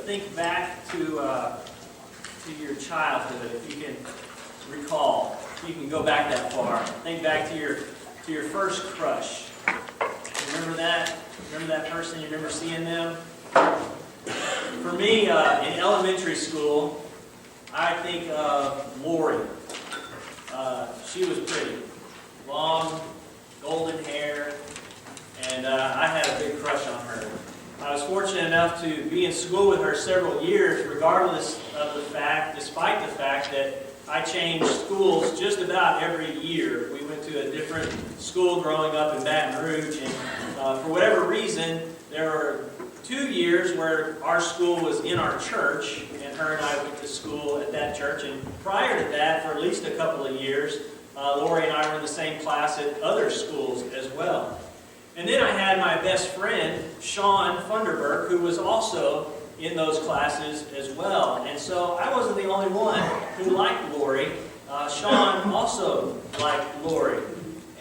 think back to your childhood, if you can recall, if you can go back that far. Think back to your first crush. Remember that? Remember that person? You remember seeing them? For me, in elementary school, I think of Lori. She was pretty. Long, golden hair, and I had a big crush on her. I was fortunate enough to be in school with her several years, regardless of the fact, despite the fact that I changed schools just about every year. We went to a different school growing up in Baton Rouge, and for whatever reason, there were 2 years where our school was in our church, and her and I went to school at that church. And prior to that, for at least a couple of years, Lori and I were in the same class at other schools as well. And then I had my best friend, Sean Funderburk, who was also in those classes as well. And so I wasn't the only one who liked Lori. Sean also liked Lori.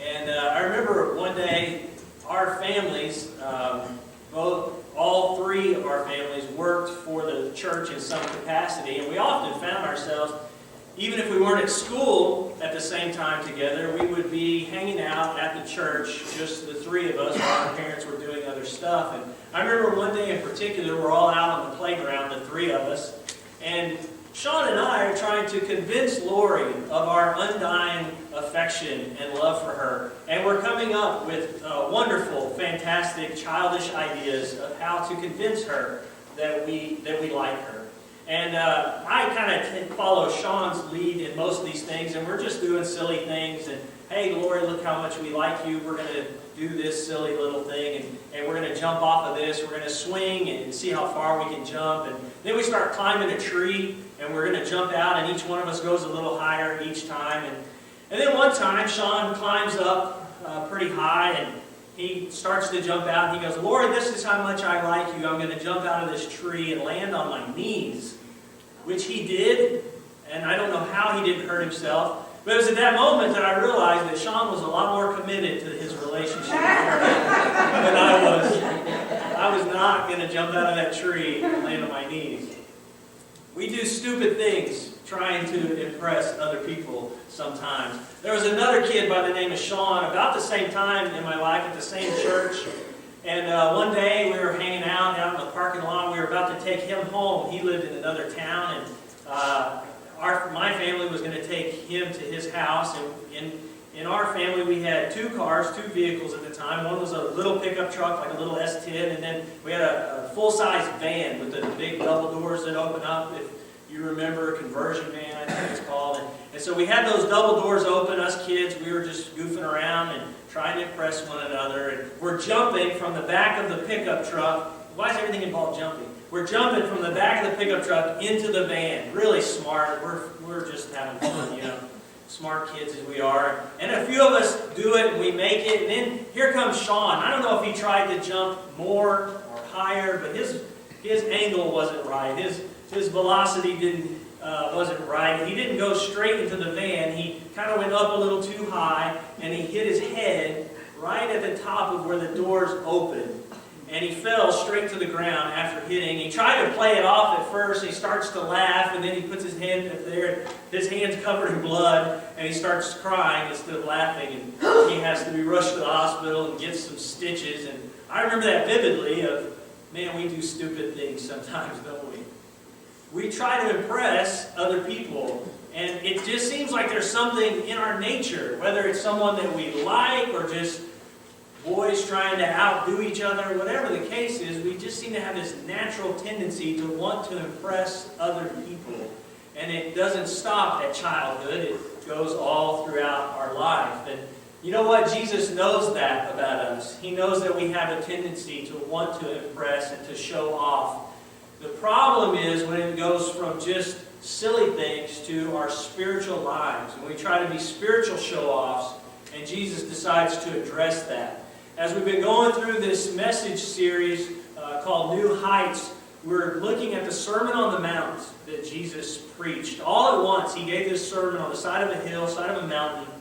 And I remember one day our families, all three of our families worked for the church in some capacity. And we often found ourselves, even if we weren't at school at the same time together, we would be hanging out at the church, just the three of us, while our parents were doing other stuff. And I remember one day in particular, we're all out on the playground, the three of us, and Sean and I are trying to convince Lori of our undying affection and love for her. And we're coming up with wonderful, fantastic, childish ideas of how to convince her that we like her. And I kind of follow Sean's lead in most of these things, and we're just doing silly things. And, hey, Lori, look how much we like you. We're going to do this silly little thing, and we're going to jump off of this. We're going to swing and see how far we can jump. And then we start climbing a tree, and we're going to jump out, and each one of us goes a little higher each time. And then one time, Sean climbs up pretty high, and he starts to jump out. He goes, Lori, this is how much I like you. I'm going to jump out of this tree and land on my knees, which he did, and I don't know how he didn't hurt himself. But it was at that moment that I realized that Sean was a lot more committed to his relationship with her than I was. I was not going to jump out of that tree and land on my knees. We do stupid things trying to impress other people sometimes. There was another kid by the name of Sean about the same time in my life at the same church. And one day we were hanging out in the parking lot. We were about to take him home. He lived in another town, and my family was going to take him to his house. And in our family, we had 2 cars, 2 vehicles at the time. One was a little pickup truck, like a little S10, and then we had a full-size van with the big double doors that open up. If you remember, a conversion van, I think it's called. And so we had those double doors open. Us kids, we were just goofing around and trying to impress one another. And we're jumping from the back of the pickup truck. Why is everything involved jumping? We're jumping from the back of the pickup truck into the van. Really smart. We're just having fun, you know. Smart kids as we are. And a few of us do it and we make it. And then here comes Sean. I don't know if he tried to jump more or higher, but his angle wasn't right. His velocity wasn't right. He didn't go straight into the van. He kind of went up a little too high, and he hit his head right at the top of where the doors opened. And he fell straight to the ground after hitting. He tried to play it off at first. He starts to laugh, and then he puts his hand up there. His hand's covered in blood, and he starts crying instead of laughing. And he has to be rushed to the hospital and get some stitches. And I remember that vividly of, man, we do stupid things sometimes, don't we? We try to impress other people, and it just seems like there's something in our nature, whether it's someone that we like or just boys trying to outdo each other, whatever the case is, we just seem to have this natural tendency to want to impress other people. And it doesn't stop at childhood, it goes all throughout our life. And you know what? Jesus knows that about us. He knows that we have a tendency to want to impress and to show off. The problem is when it goes from just silly things to our spiritual lives. And we try to be spiritual show-offs, and Jesus decides to address that. As we've been going through this message series called New Heights, we're looking at the Sermon on the Mount that Jesus preached. All at once, he gave this sermon on the side of a hill, side of a mountain.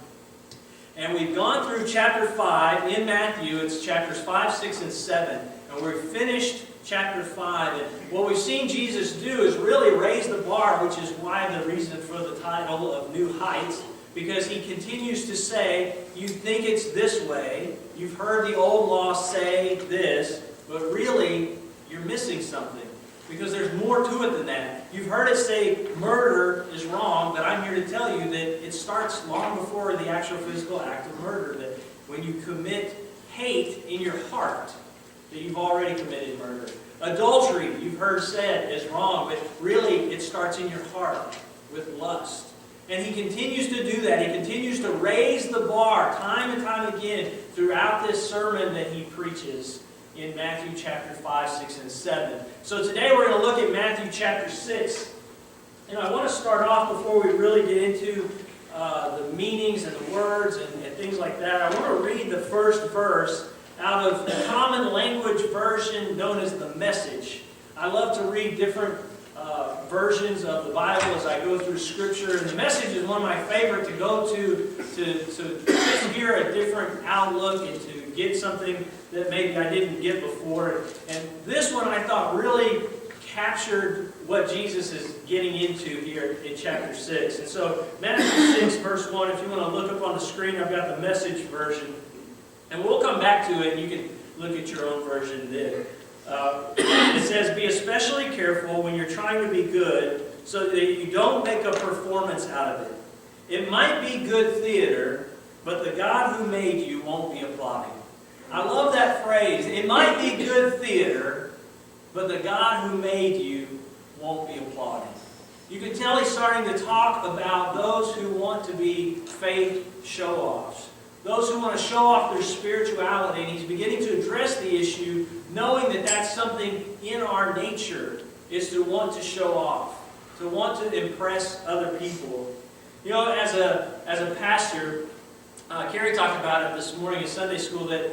And we've gone through chapter 5 in Matthew. It's chapters 5, 6, and 7. And we've finished chapter 5. And what we've seen Jesus do is really raise the bar, which is why the reason for the title of New Heights, because he continues to say, you think it's this way, you've heard the old law say this, but really you're missing something. Because there's more to it than that. You've heard it say murder is wrong, but I'm here to tell you that it starts long before the actual physical act of murder. That when you commit hate in your heart, that you've already committed murder. Adultery, you've heard said, is wrong, but really it starts in your heart with lust. And he continues to do that. He continues to raise the bar time and time again throughout this sermon that he preaches in Matthew chapter 5, 6, and 7. So today we're going to look at Matthew chapter 6. And I want to start off before we really get into the meanings and the words and things like that. I want to read the first verse out of the common language version known as the Message. I love to read different versions of the Bible as I go through Scripture. And the Message is one of my favorite to go to just hear a different outlook and to get something that maybe I didn't get before. And this one I thought really captured what Jesus is getting into here in chapter 6. And so Matthew 6 verse 1, if you want to look up on the screen, I've got the Message version. And we'll come back to it and you can look at your own version then. It says, be especially careful when you're trying to be good so that you don't make a performance out of it. It might be good theater, but the God who made you won't be applauding. I love that phrase. It might be good theater, but the God who made you won't be applauding. You can tell he's starting to talk about those who want to be faith show-offs. Those who want to show off their spirituality. And he's beginning to address the issue, knowing that that's something in our nature, is to want to show off, to want to impress other people. You know, as a pastor, Carrie talked about it this morning in Sunday school that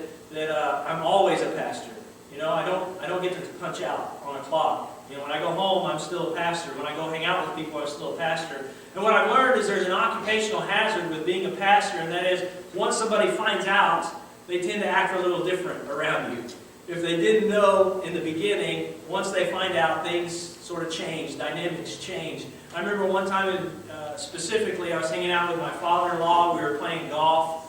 I'm always a pastor. You know, I don't get to punch out on a clock. You know, when I go home, I'm still a pastor. When I go hang out with people, I'm still a pastor. And what I've learned is there's an occupational hazard with being a pastor, and that is once somebody finds out, they tend to act a little different around you. If they didn't know in the beginning, once they find out, things sort of change, dynamics change. I remember one time specifically, I was hanging out with my father-in-law. We were playing golf.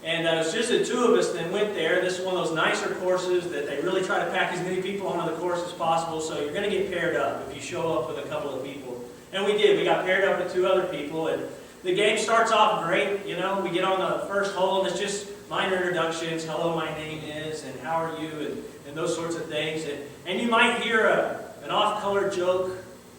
And it was just the two of us that went there. This is one of those nicer courses that they really try to pack as many people onto the course as possible. So you're going to get paired up if you show up with a couple of people. And we did. We got paired up with two other people. And the game starts off great. You know, we get on the first hole and it's just minor introductions. Hello, my name is, and how are you, and those sorts of things. And you might hear an off-color joke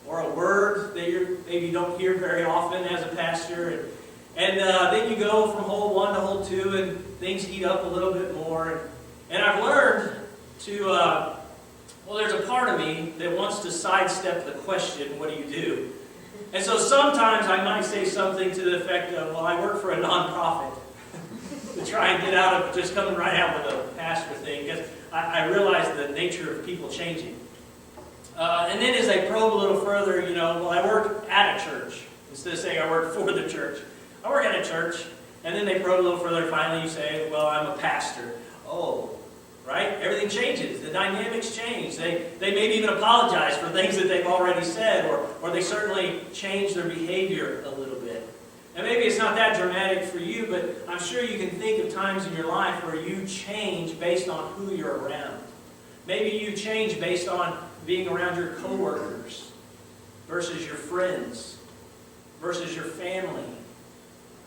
or a word that you maybe don't hear very often as a pastor. And then you go from hole 1 to hole 2, and things heat up a little bit more. And I've learned to, well, there's a part of me that wants to sidestep the question, what do you do? And so sometimes I might say something to the effect of, well, I work for a nonprofit, to try and get out of just coming right out with a pastor thing, because I realize the nature of people changing. And then as I probe a little further, you know, well, I work at a church, instead of saying I work for the church. I work at a church, and then they probe a little further, and finally you say, well, I'm a pastor. Oh, right? Everything changes. The dynamics change. They maybe even apologize for things that they've already said, or they certainly change their behavior a little bit. And maybe it's not that dramatic for you, but I'm sure you can think of times in your life where you change based on who you're around. Maybe you change based on being around your coworkers versus your friends versus your family.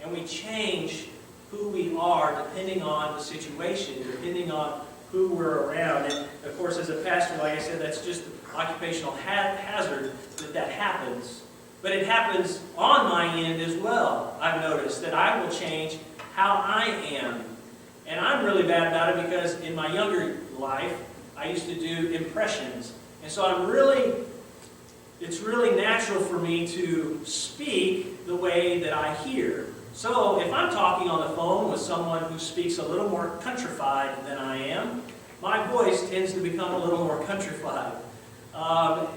And we change who we are depending on the situation, depending on who we're around. And of course, as a pastor, like I said, that's just an occupational hazard that happens. But it happens on my end as well. I've noticed that I will change how I am. And I'm really bad about it because in my younger life, I used to do impressions. And so it's really natural for me to speak the way that I hear. So if I'm talking on the phone with someone who speaks a little more countrified than I am, my voice tends to become a little more countrified.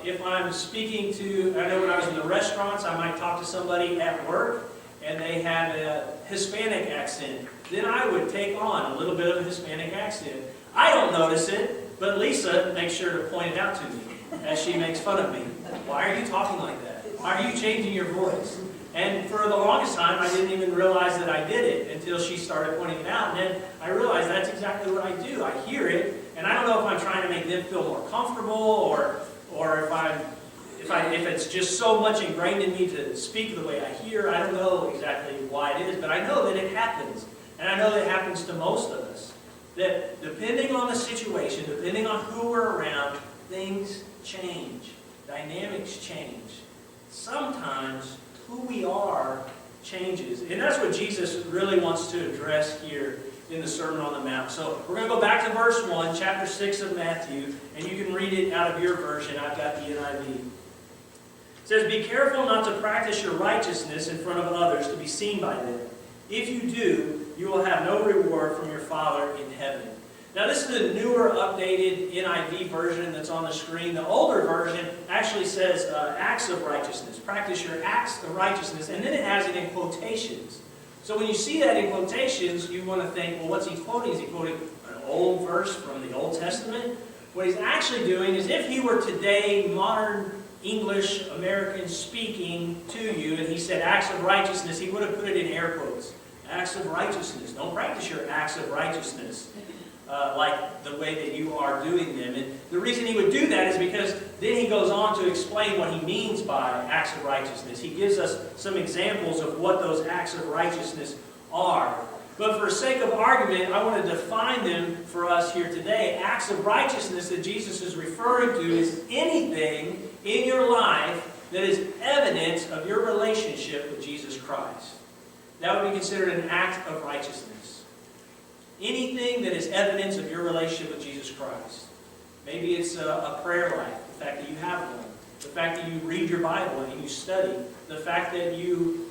If I'm speaking to, I know when I was in the restaurants, I might talk to somebody at work and they had a Hispanic accent. Then I would take on a little bit of a Hispanic accent. I don't notice it, But Lisa makes sure to point it out to me as she makes fun of me. Why are you talking like that? Why are you changing your voice? And for the longest time, I didn't even realize that I did it until she started pointing it out. And then I realized that's exactly what I do. I hear it, and I don't know if I'm trying to make them feel more comfortable or if it's just so much ingrained in me to speak the way I hear. I don't know exactly why it is, but I know that it happens. And I know that it happens to most of us. That depending on the situation, depending on who we're around, things change. Dynamics change. Sometimes who we are changes. And that's what Jesus really wants to address here in the Sermon on the Mount. So we're going to go back to verse 1, chapter 6 of Matthew, and you can read it out of your version. I've got the NIV. It says, "Be careful not to practice your righteousness in front of others to be seen by them. If you do, you will have no reward from your Father in heaven." Now this is the newer, updated NIV version that's on the screen. The older version actually says acts of righteousness. Practice your acts of righteousness. And then it has it in quotations. So when you see that in quotations, you want to think, well, what's he quoting? Is he quoting an old verse from the Old Testament? What he's actually doing is, if he were today modern English American speaking to you, and he said acts of righteousness, he would have put it in air quotes. Acts of righteousness. Don't practice your acts of righteousness like the way that you are doing them. And the reason he would do that is because then he goes on to explain what he means by acts of righteousness. He gives us some examples of what those acts of righteousness are. But for sake of argument, I want to define them for us here today. Acts of righteousness that Jesus is referring to is anything in your life that is evidence of your relationship with Jesus Christ. That would be considered an act of righteousness. Anything that is evidence of your relationship with Jesus Christ. Maybe it's a prayer life, the fact that you have one. The fact that you read your Bible and you study. The fact that you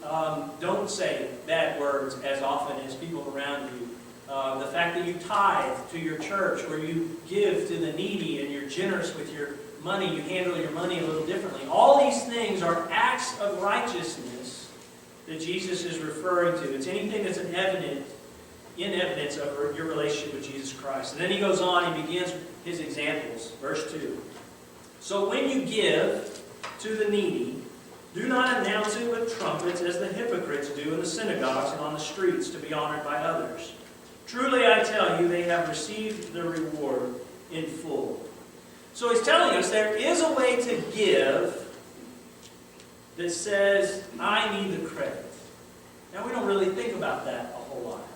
don't say bad words as often as people around you. The fact that you tithe to your church, or you give to the needy and you're generous with your money. You handle your money a little differently. All these things are acts of righteousness that Jesus is referring to. It's anything that's in evidence of your relationship with Jesus Christ. And then he goes on and begins his examples. Verse 2. "So when you give to the needy, do not announce it with trumpets as the hypocrites do in the synagogues and on the streets to be honored by others. Truly I tell you, they have received their reward in full." So he's telling us there is a way to give that says, I need the credit. Now we don't really think about that a whole lot.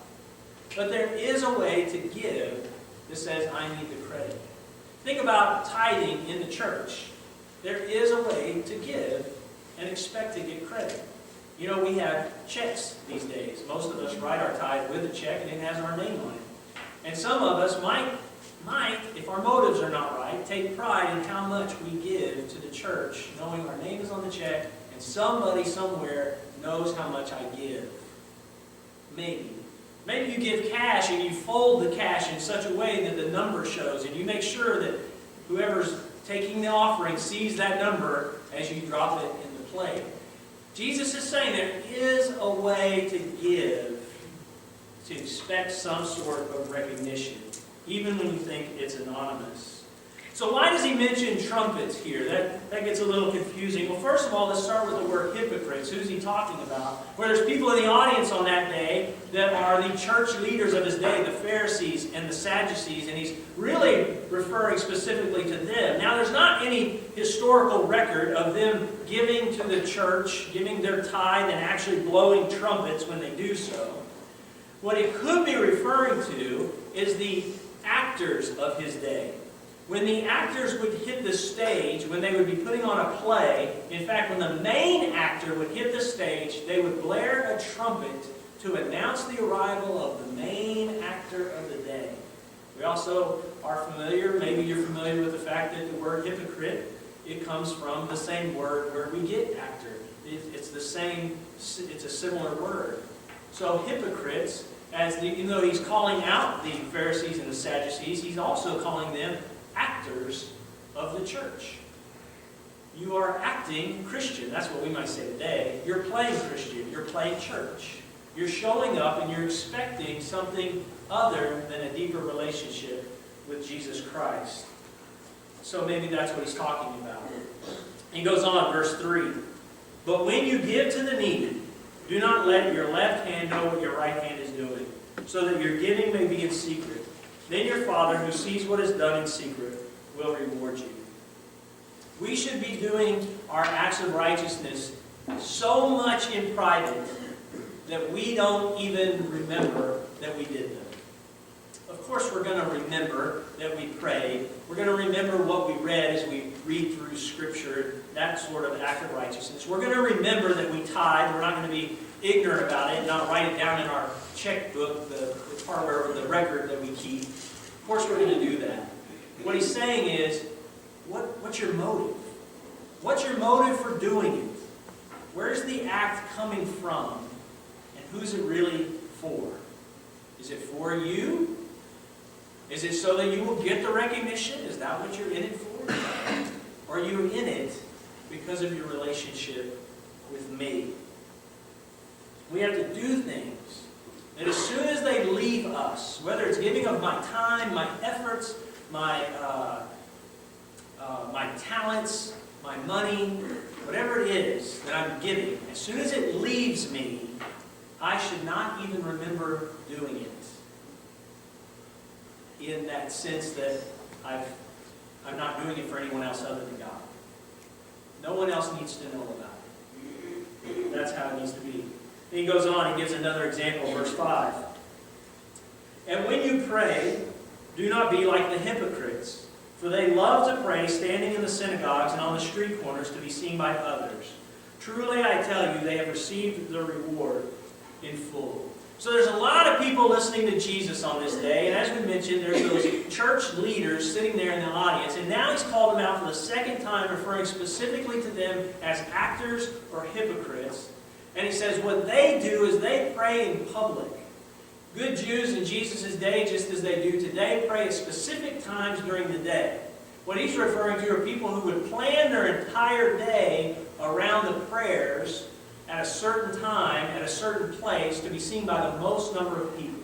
But there is a way to give that says, I need the credit. Think about tithing in the church. There is a way to give and expect to get credit. You know, we have checks these days. Most of us write our tithe with a check and it has our name on it. And some of us might, if our motives are not right, take pride in how much we give to the church, knowing our name is on the check and somebody somewhere knows how much I give. Maybe. Maybe you give cash and you fold the cash in such a way that the number shows, and you make sure that whoever's taking the offering sees that number as you drop it in the plate. Jesus is saying there is a way to give, to expect some sort of recognition, even when you think it's anonymous. So why does he mention trumpets here? That gets a little confusing. Well, first of all, let's start with the word hypocrites. Who's he talking about? Well, there's people in the audience on that day that are the church leaders of his day, the Pharisees and the Sadducees, and he's really referring specifically to them. Now, there's not any historical record of them giving to the church, giving their tithe, and actually blowing trumpets when they do so. What it could be referring to is the actors of his day. When the actors would hit the stage, when they would be putting on a play, in fact, when the main actor would hit the stage, they would blare a trumpet to announce the arrival of the main actor of the day. We also are familiar, maybe you're familiar with the fact that the word hypocrite, it comes from the same word where we get actor. It's the same, it's a similar word. So hypocrites, even though he's calling out the Pharisees and the Sadducees, he's also calling them actors of the church. You are acting Christian. That's what we might say today. You're playing Christian. You're playing church. You're showing up and you're expecting something other than a deeper relationship with Jesus Christ. So maybe that's what he's talking about. He goes on, verse 3. But when you give to the needy, do not let your left hand know what your right hand is doing, so that your giving may be in secret. Then your Father, who sees what is done in secret, will reward you. We should be doing our acts of righteousness so much in private that we don't even remember that we did them. Of course, we're going to remember that we prayed. We're going to remember what we read as we read through Scripture, that sort of act of righteousness. We're going to remember that we tithe. We're not going to be ignorant about it, not write it down in our checkbook, the part where the record that we keep. Of course, we're going to do that. What he's saying is, what's your motive? What's your motive for doing it? Where's the act coming from? And who's it really for? Is it for you? Is it so that you will get the recognition? Is that what you're in it for? Or are you in it because of your relationship with me? We have to do things that as soon as they leave us, whether it's giving of my time, my efforts, my talents, my money, whatever it is that I'm giving, as soon as it leaves me, I should not even remember doing it. In that sense that I'm not doing it for anyone else other than God. No one else needs to know about it. That's how it needs to be. Then he goes on, he gives another example, verse 5. And when you pray, do not be like the hypocrites, for they love to pray standing in the synagogues and on the street corners to be seen by others. Truly I tell you, they have received their reward in full. So there's a lot of people listening to Jesus on this day, and as we mentioned, there's those church leaders sitting there in the audience, and now he's called them out for the second time, referring specifically to them as actors or hypocrites. And he says what they do is they pray in public. Good Jews in Jesus' day, just as they do today, pray at specific times during the day. What he's referring to are people who would plan their entire day around the prayers at a certain time, at a certain place, to be seen by the most number of people.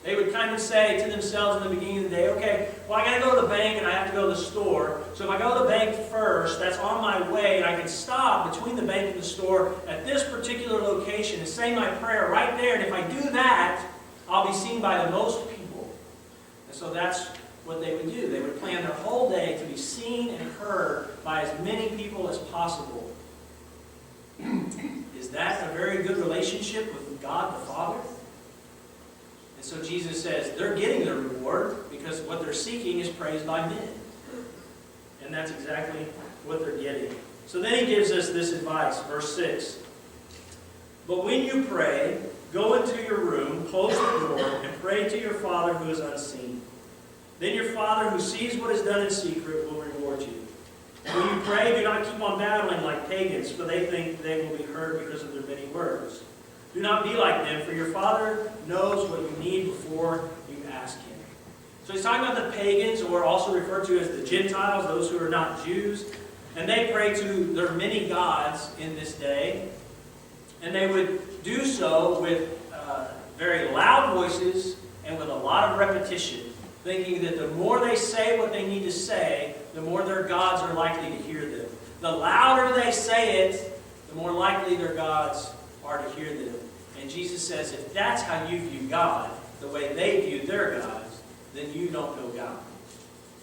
They would kind of say to themselves in the beginning of the day, okay, well, I got to go to the bank and I have to go to the store. So if I go to the bank first, that's on my way, and I can stop between the bank and the store at this particular location and say my prayer right there. And if I do that, I'll be seen by the most people. And so that's what they would do. They would plan their whole day to be seen and heard by as many people as possible. Is that a very good relationship with God the Father? And so Jesus says they're getting their reward because what they're seeking is praise by men. And that's exactly what they're getting. So then he gives us this advice, verse 6. But when you pray, go into your room, close the door, and pray to your Father who is unseen. Then your Father who sees what is done in secret will reward you. When you pray, do not keep on babbling like pagans, for they think they will be heard because of their many words. Do not be like them, for your Father knows what you need before you ask Him. So he's talking about the pagans, or also referred to as the Gentiles, those who are not Jews. And they pray to their many gods in this day. And they would do so with very loud voices and with a lot of repetition, thinking that the more they say what they need to say, the more their gods are likely to hear them. The louder they say it, the more likely their gods are to hear them. And Jesus says, if that's how you view God, the way they view their gods, then you don't know God.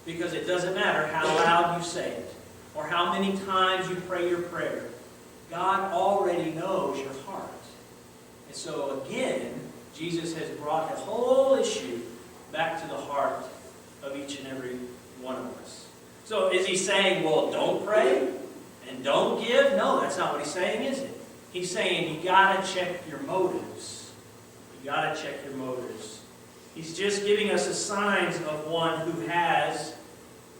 Because it doesn't matter how loud you say it, or how many times you pray your prayer. God already knows your heart. And so again, Jesus has brought the whole issue back to the heart of each and every one of us. So is he saying, well, don't pray and don't give? No, that's not what he's saying, is it? He's saying you got to check your motives. You got to check your motives. He's just giving us the signs of one who has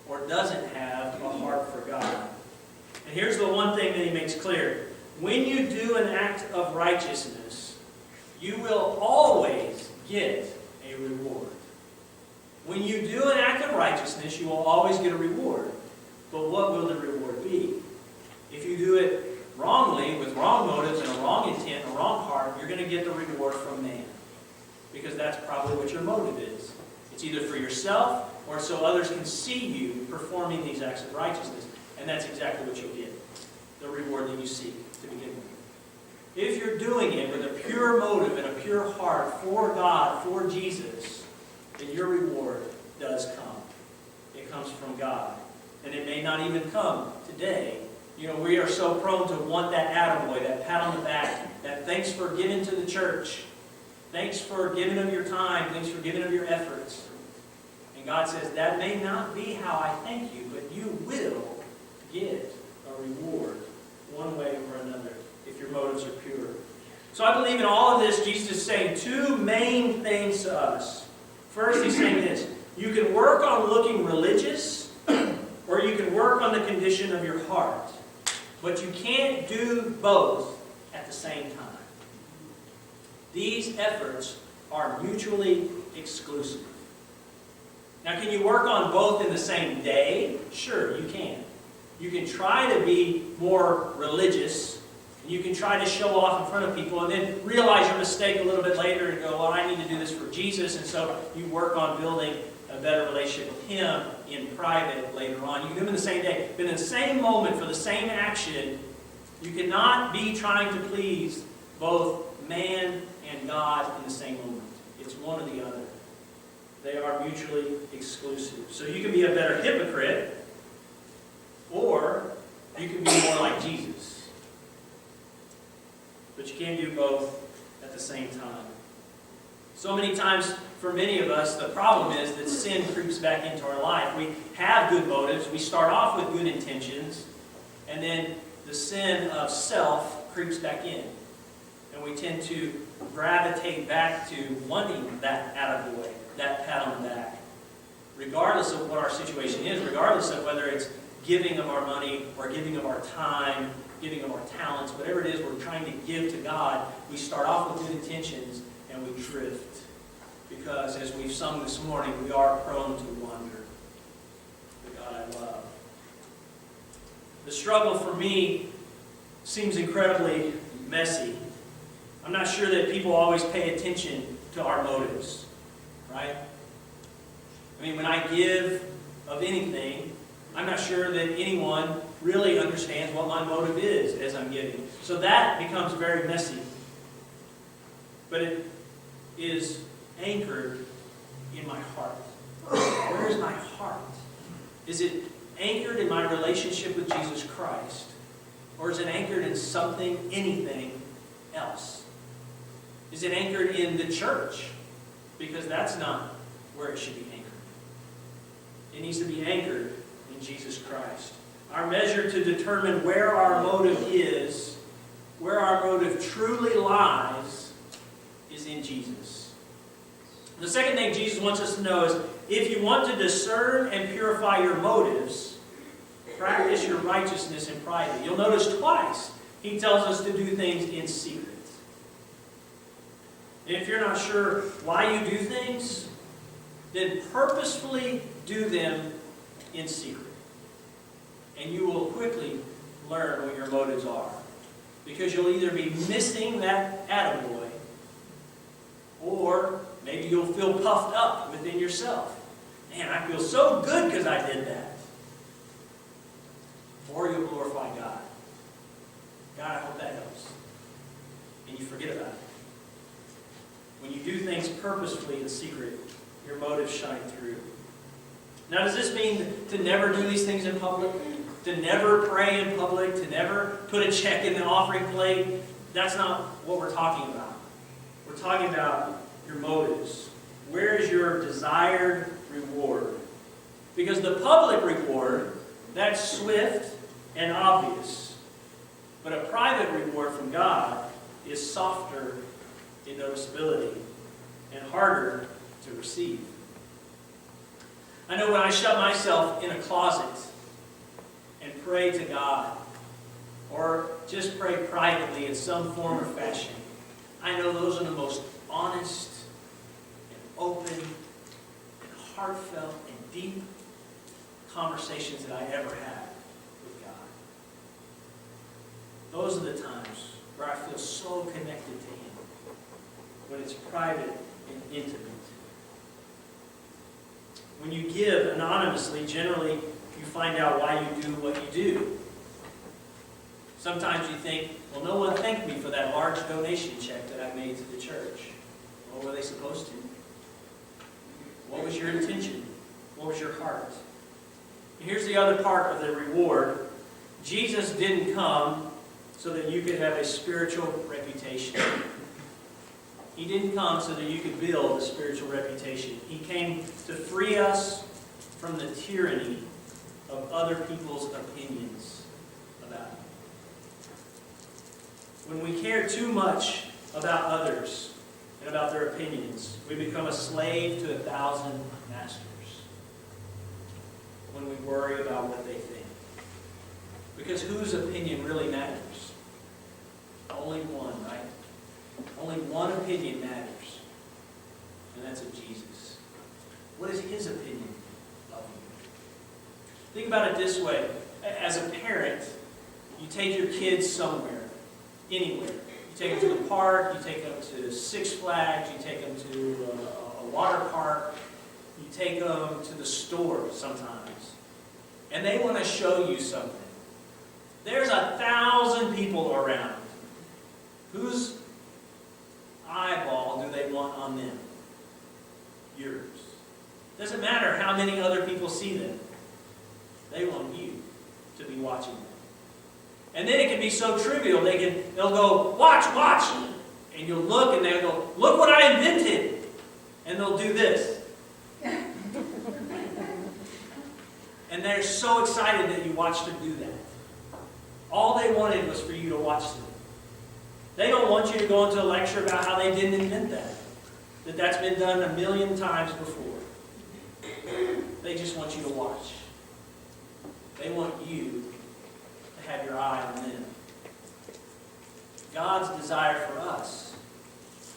or doesn't have a heart for God. And here's the one thing that he makes clear. When you do an act of righteousness, you will always get a reward. When you do an act of righteousness, you will always get a reward. But what will the reward be? If you do it wrongly, with wrong motives and a wrong intent, a wrong heart, you're going to get the reward from man. Because that's probably what your motive is. It's either for yourself or or so others can see you performing these acts of righteousness. And that's exactly what you'll get, the reward that you seek to begin with. If you're doing it with a pure motive and a pure heart for God, for Jesus, then your reward does come. It comes from God. And it may not even come today. You know, we are so prone to want that attaboy, that pat on the back, that thanks for giving to the church. Thanks for giving of your time. Thanks for giving of your efforts. And God says, that may not be how I thank you, but you will get a reward one way or another if your motives are pure. So I believe in all of this, Jesus is saying two main things to us. First, he's saying this: you can work on looking religious, or you can work on the condition of your heart. But you can't do both at the same time. These efforts are mutually exclusive. Now, can you work on both in the same day? Sure, you can. You can try to be more religious, and you can try to show off in front of people, and then realize your mistake a little bit later and go, well, I need to do this for Jesus, and so you work on building a better relationship with Him in private later on. You can do them in the same day, but in the same moment, for the same action, you cannot be trying to please both man and God in the same moment. It's one or the other. They are mutually exclusive. So you can be a better hypocrite, or you can be more like Jesus. But you can't do both at the same time. So many times, for many of us, the problem is that sin creeps back into our life. We have good motives. We start off with good intentions. And then the sin of self creeps back in. And we tend to gravitate back to wanting that attaboy, that pat on the back. Regardless of what our situation is, regardless of whether it's giving of our money or giving of our time, giving of our talents, whatever it is we're trying to give to God, we start off with good intentions and we drift. Because as we've sung this morning, we are prone to wander. The God I love. The struggle for me seems incredibly messy. I'm not sure that people always pay attention to our motives, right? I mean, when I give of anything, I'm not sure that anyone really understands what my motive is as I'm giving. So that becomes very messy. But it is anchored in my heart. Where is my heart? Is it anchored in my relationship with Jesus Christ? Or is it anchored in something, anything else? Is it anchored in the church? Because that's not where it should be anchored. It needs to be anchored in Jesus Christ. Our measure to determine where our motive is, where our motive truly lies, is in Jesus. The second thing Jesus wants us to know is, if you want to discern and purify your motives, practice your righteousness in private. You'll notice twice he tells us to do things in secret. And if you're not sure why you do things, then purposefully do them in secret. And you will quickly learn what your motives are. Because you'll either be missing that attaboy, or maybe you'll feel puffed up within yourself. Man, I feel so good because I did that. Or you'll glorify God. God, I hope that helps. And you forget about it. When you do things purposefully in secret, your motives shine through. Now, does this mean to never do these things in public? To never pray in public? To never put a check in the offering plate? That's not what we're talking about. We're talking about your motives. Where is your desired reward? Because the public reward, that's swift and obvious. But a private reward from God is softer in noticeability and harder to receive. I know when I shut myself in a closet and pray to God, or just pray privately in some form or fashion, I know those are the most honest and open and heartfelt and deep conversations that I ever had with God. Those are the times where I feel so connected to Him, when it's private and intimate. When you give anonymously, generally you find out why you do what you do. Sometimes you think, well, no one thanked me for that large donation check that I made to the church. Well, were they supposed to? What was your intention? What was your heart? Here's the other part of the reward. Jesus didn't come so that you could have a spiritual reputation. He didn't come so that you could build a spiritual reputation. He came to free us from the tyranny of other people's opinions about Him. When we care too much about others and about their opinions, we become a slave to 1,000 masters. When we worry about what they think. Because whose opinion really matters? Only one, right? Only one opinion matters. And that's of Jesus. What is His opinion of you? Think about it this way. As a parent, you take your kids somewhere, anywhere. You take them to the park, you take them to Six Flags, you take them to a water park, you take them to the store sometimes. And they want to show you something. There's 1,000 people around. Whose eyeball do they want on them? Yours. Doesn't matter how many other people see them. They want you to be watching them. And then it can be so trivial. They'll go, watch, watch. And you'll look and they'll go, look what I invented. And they'll do this. And they're so excited that you watched them do that. All they wanted was for you to watch them. They don't want you to go into a lecture about how they didn't invent that. That's been done 1,000,000 times before. They just want you to watch. They want you to have your eye on them. God's desire for us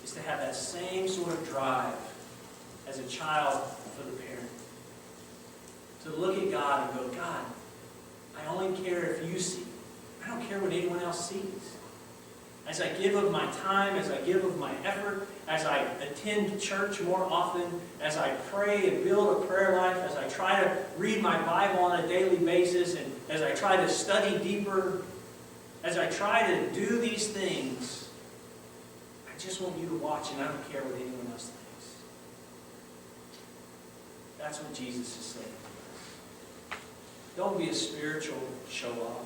is to have that same sort of drive as a child for the parent. To look at God and go, God, I only care if you see. I don't care what anyone else sees. As I give of my time, as I give of my effort, as I attend church more often, as I pray and build a prayer life, as I try to read my Bible on a daily basis, and as I try to study deeper, as I try to do these things, I just want you to watch and I don't care what anyone else thinks. That's what Jesus is saying. Don't be a spiritual show-off.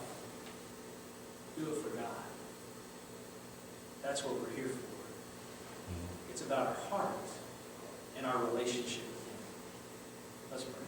Do it for God. That's what we're here for. It's about our heart and our relationship with Him. Let's pray.